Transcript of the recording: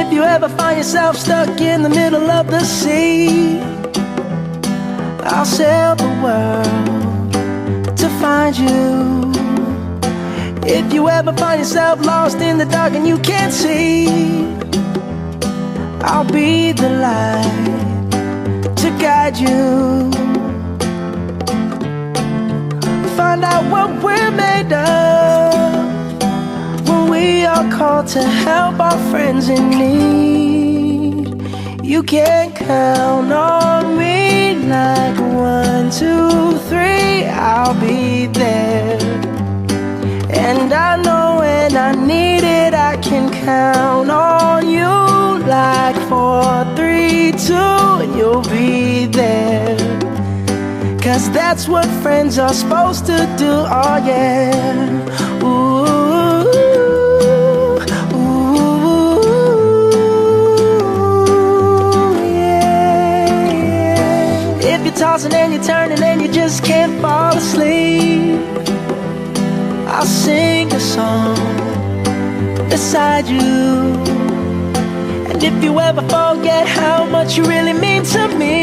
If you ever find yourself stuck in the middle of the sea, I'll sail the world to find you. If you ever find yourself lost in the dark and you can't see, I'll be the light to guide you. Find out what we're made of when we are called to help our friends in need. You can count on me like 1, 2, 3, I'll be there. And I know when I need it, I can count on you like 4, 3, 2, and you'll be there. 'Cause that's what friends are supposed to do, oh yeah. Ooh, ooh, yeah. If you're tossing and you're turning and you just can't fall asleep, I'll sing a song beside you. And if you ever forget how much you really mean to me,